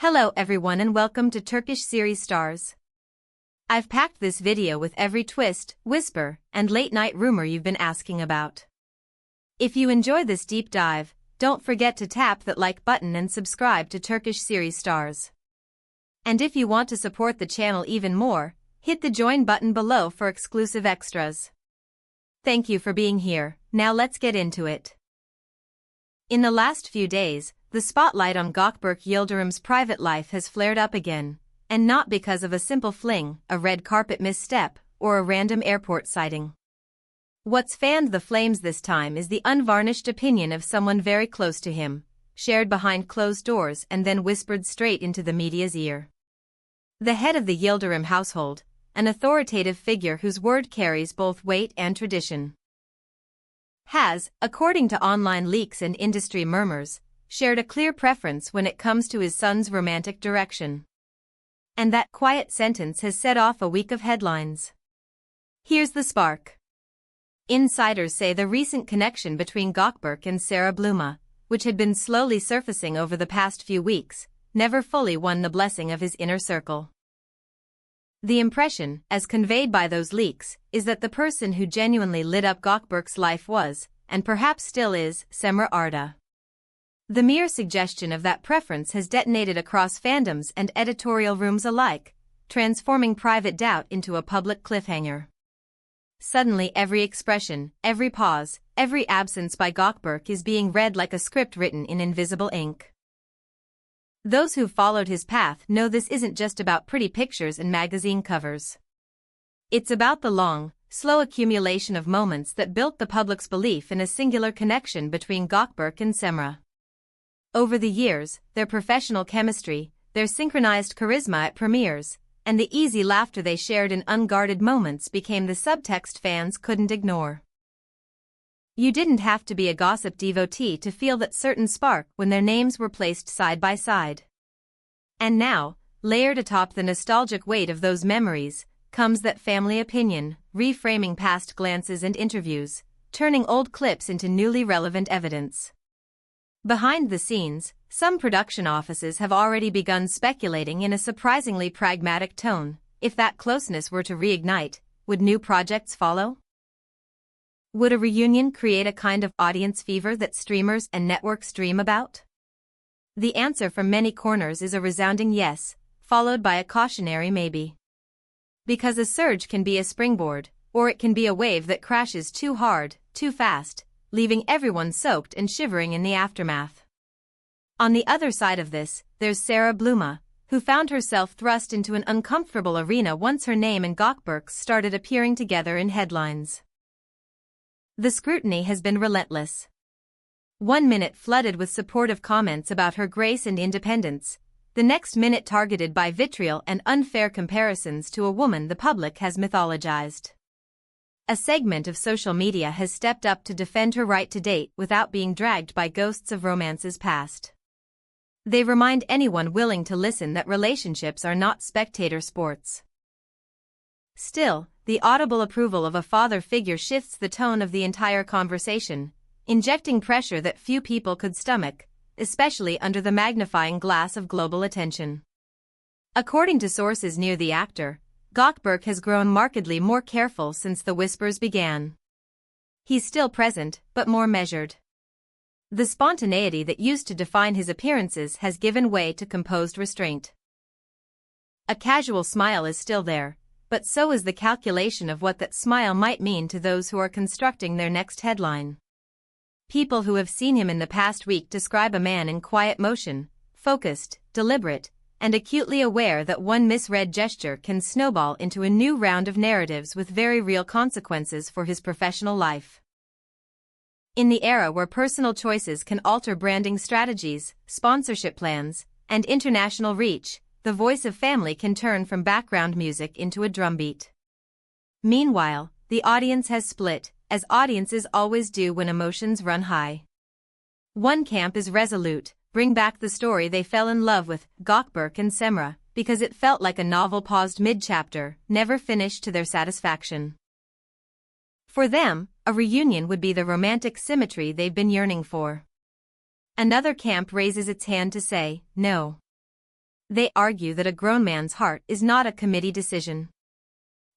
Hello everyone and welcome to Turkish series stars. I've packed this video with every twist, whisper, and late-night rumor you've been asking about. If you enjoy this deep dive, don't forget to tap that like button and subscribe to Turkish series stars. And if you want to support the channel even more, hit the join button below for exclusive extras. Thank you for being here. Now let's get into it. In the last few days, the spotlight on Gökberk Yıldırım's private life has flared up again, and not because of a simple fling, a red carpet misstep, or a random airport sighting. What's fanned the flames this time is the unvarnished opinion of someone very close to him, shared behind closed doors and then whispered straight into the media's ear. The head of the Yıldırım household, an authoritative figure whose word carries both weight and tradition, has, according to online leaks and industry murmurs, shared a clear preference when it comes to his son's romantic direction. And that quiet sentence has set off a week of headlines. Here's the spark. Insiders say the recent connection between Gökberk and Sarah Bluma, which had been slowly surfacing over the past few weeks, never fully won the blessing of his inner circle. The impression, as conveyed by those leaks, is that the person who genuinely lit up Gökberk's life was, and perhaps still is, Cemre. The mere suggestion of that preference has detonated across fandoms and editorial rooms alike, transforming private doubt into a public cliffhanger. Suddenly every expression, every pause, every absence by Gökberk is being read like a script written in invisible ink. Those who've followed his path know this isn't just about pretty pictures and magazine covers. It's about the long, slow accumulation of moments that built the public's belief in a singular connection between Gökberk and Cemre. Over the years, their professional chemistry, their synchronized charisma at premieres, and the easy laughter they shared in unguarded moments became the subtext fans couldn't ignore. You didn't have to be a gossip devotee to feel that certain spark when their names were placed side by side. And now, layered atop the nostalgic weight of those memories, comes that family opinion, reframing past glances and interviews, turning old clips into newly relevant evidence. Behind the scenes, some production offices have already begun speculating in a surprisingly pragmatic tone. If that closeness were to reignite, would new projects follow? Would a reunion create a kind of audience fever that streamers and networks dream about? The answer from many corners is a resounding yes, followed by a cautionary maybe. Because a surge can be a springboard, or it can be a wave that crashes too hard, too fast, leaving everyone soaked and shivering in the aftermath. On the other side of this, there's Sarah Bluma, who found herself thrust into an uncomfortable arena once her name and Gökberk's started appearing together in headlines. The scrutiny has been relentless. 1 minute flooded with supportive comments about her grace and independence, the next minute targeted by vitriol and unfair comparisons to a woman the public has mythologized. A segment of social media has stepped up to defend her right to date without being dragged by ghosts of romances past. They remind anyone willing to listen that relationships are not spectator sports. Still, the audible approval of a father figure shifts the tone of the entire conversation, injecting pressure that few people could stomach, especially under the magnifying glass of global attention. According to sources near the actor, Gökberk has grown markedly more careful since the whispers began. He's still present, but more measured. The spontaneity that used to define his appearances has given way to composed restraint. A casual smile is still there, but so is the calculation of what that smile might mean to those who are constructing their next headline. People who have seen him in the past week describe a man in quiet motion, focused, deliberate, and acutely aware that one misread gesture can snowball into a new round of narratives with very real consequences for his professional life. In the era where personal choices can alter branding strategies, sponsorship plans, and international reach, the voice of family can turn from background music into a drumbeat. Meanwhile, the audience has split, as audiences always do when emotions run high. One camp is resolute, bring back the story they fell in love with, Gökberk and Cemre, because it felt like a novel paused mid-chapter, never finished to their satisfaction. For them, a reunion would be the romantic symmetry they've been yearning for. Another camp raises its hand to say, no. They argue that a grown man's heart is not a committee decision.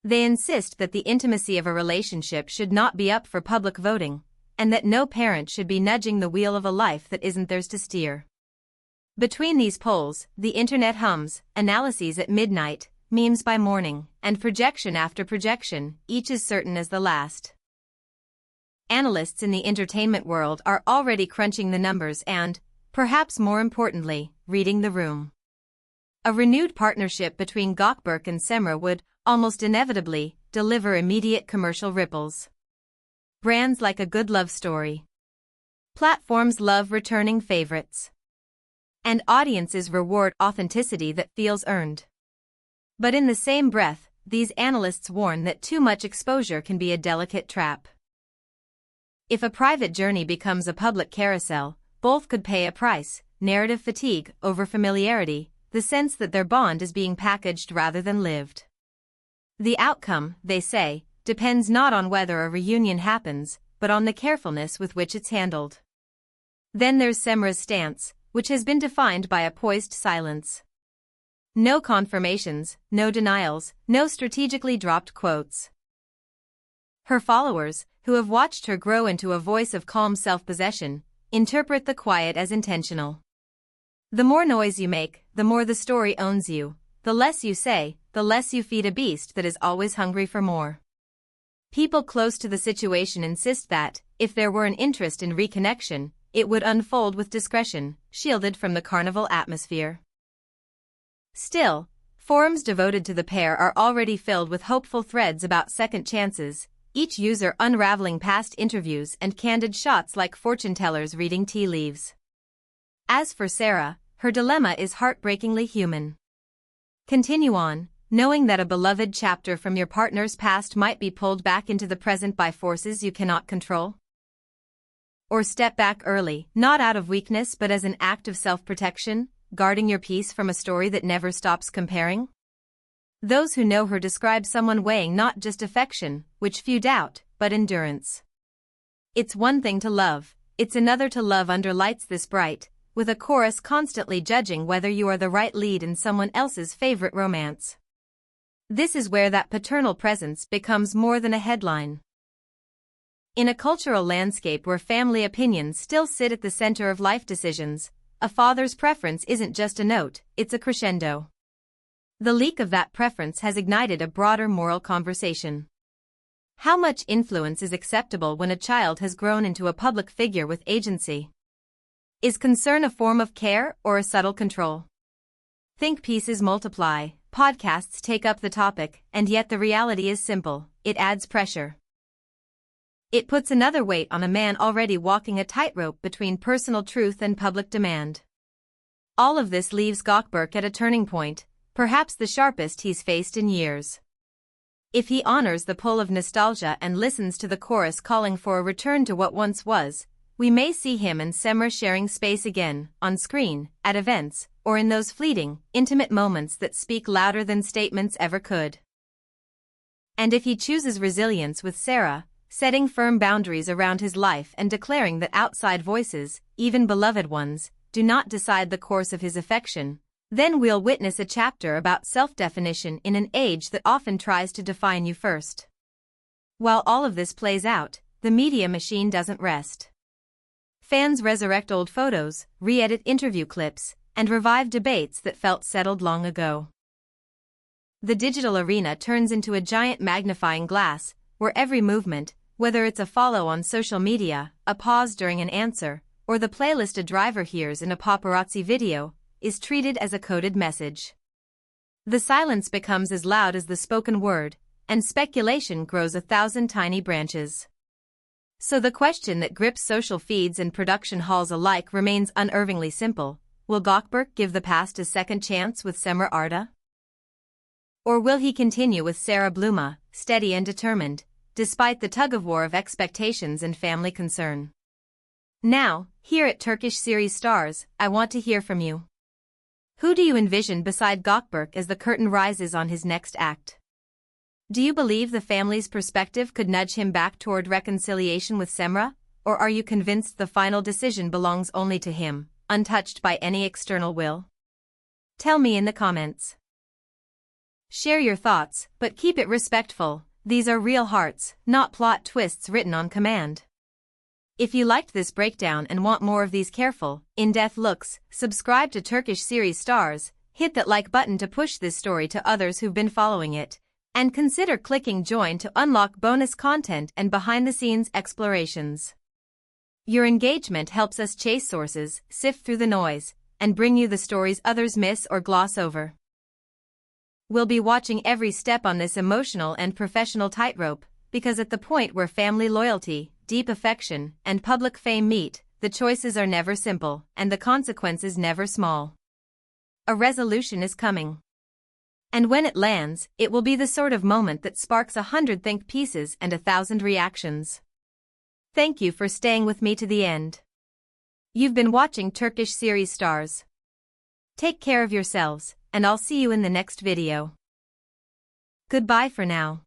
They insist that the intimacy of a relationship should not be up for public voting, and that no parent should be nudging the wheel of a life that isn't theirs to steer. Between these poles, the internet hums, analyses at midnight, memes by morning, and projection after projection, each as certain as the last. Analysts in the entertainment world are already crunching the numbers and, perhaps more importantly, reading the room. A renewed partnership between Gökberk and Cemre would, almost inevitably, deliver immediate commercial ripples. Brands like a good love story. Platforms love returning favorites. And audiences reward authenticity that feels earned. But in the same breath, these analysts warn that too much exposure can be a delicate trap. If a private journey becomes a public carousel, both could pay a price: narrative fatigue over familiarity, the sense that their bond is being packaged rather than lived. The outcome, they say, depends not on whether a reunion happens, but on the carefulness with which it's handled. Then there's Cemre's stance, which has been defined by a poised silence. No confirmations, no denials, no strategically dropped quotes. Her followers, who have watched her grow into a voice of calm self-possession, interpret the quiet as intentional. The more noise you make, the more the story owns you. The less you say, the less you feed a beast that is always hungry for more. People close to the situation insist that, if there were an interest in reconnection, it would unfold with discretion, shielded from the carnival atmosphere. Still, forums devoted to the pair are already filled with hopeful threads about second chances, each user unraveling past interviews and candid shots like fortune-tellers reading tea leaves. As for Sarah, her dilemma is heartbreakingly human. Continue on, knowing that a beloved chapter from your partner's past might be pulled back into the present by forces you cannot control? Or step back early, not out of weakness but as an act of self-protection, guarding your peace from a story that never stops comparing? Those who know her describe someone weighing not just affection, which few doubt, but endurance. It's one thing to love, it's another to love under lights this bright, with a chorus constantly judging whether you are the right lead in someone else's favorite romance. This is where that paternal presence becomes more than a headline. In a cultural landscape where family opinions still sit at the center of life decisions, a father's preference isn't just a note, it's a crescendo. The leak of that preference has ignited a broader moral conversation. How much influence is acceptable when a child has grown into a public figure with agency? Is concern a form of care or a subtle control? Think pieces multiply, podcasts take up the topic, and yet the reality is simple: it adds pressure. It puts another weight on a man already walking a tightrope between personal truth and public demand. All of this leaves Gökberk at a turning point, perhaps the sharpest he's faced in years. If he honors the pull of nostalgia and listens to the chorus calling for a return to what once was, we may see him and Cemre sharing space again, on screen, at events, or in those fleeting, intimate moments that speak louder than statements ever could. And if he chooses resilience with Sarah, setting firm boundaries around his life and declaring that outside voices, even beloved ones, do not decide the course of his affection, then we'll witness a chapter about self-definition in an age that often tries to define you first. While all of this plays out, the media machine doesn't rest. Fans resurrect old photos, re-edit interview clips, and revive debates that felt settled long ago. The digital arena turns into a giant magnifying glass, where every movement, whether it's a follow on social media, a pause during an answer, or the playlist a driver hears in a paparazzi video, is treated as a coded message. The silence becomes as loud as the spoken word, and speculation grows 1,000 tiny branches. So the question that grips social feeds and production halls alike remains unervingly simple: will Gökberk give the past a second chance with Cemre Arda? Or will he continue with Sarah Bluma, steady and determined, despite the tug-of-war of expectations and family concern? Now, here at Turkish Series Stars, I want to hear from you. Who do you envision beside Gökberk as the curtain rises on his next act? Do you believe the family's perspective could nudge him back toward reconciliation with Cemre, or are you convinced the final decision belongs only to him, untouched by any external will? Tell me in the comments. Share your thoughts, but keep it respectful. These are real hearts, not plot twists written on command. If you liked this breakdown and want more of these careful, in-depth looks, subscribe to Turkish series stars, hit that like button to push this story to others who've been following it, and consider clicking join to unlock bonus content and behind-the-scenes explorations. Your engagement helps us chase sources, sift through the noise, and bring you the stories others miss or gloss over. We'll be watching every step on this emotional and professional tightrope, because at the point where family loyalty, deep affection, and public fame meet, the choices are never simple, and the consequences never small. A resolution is coming. And when it lands, it will be the sort of moment that sparks 100 think pieces and 1,000 reactions. Thank you for staying with me to the end. You've been watching Turkish series stars. Take care of yourselves, and I'll see you in the next video. Goodbye for now.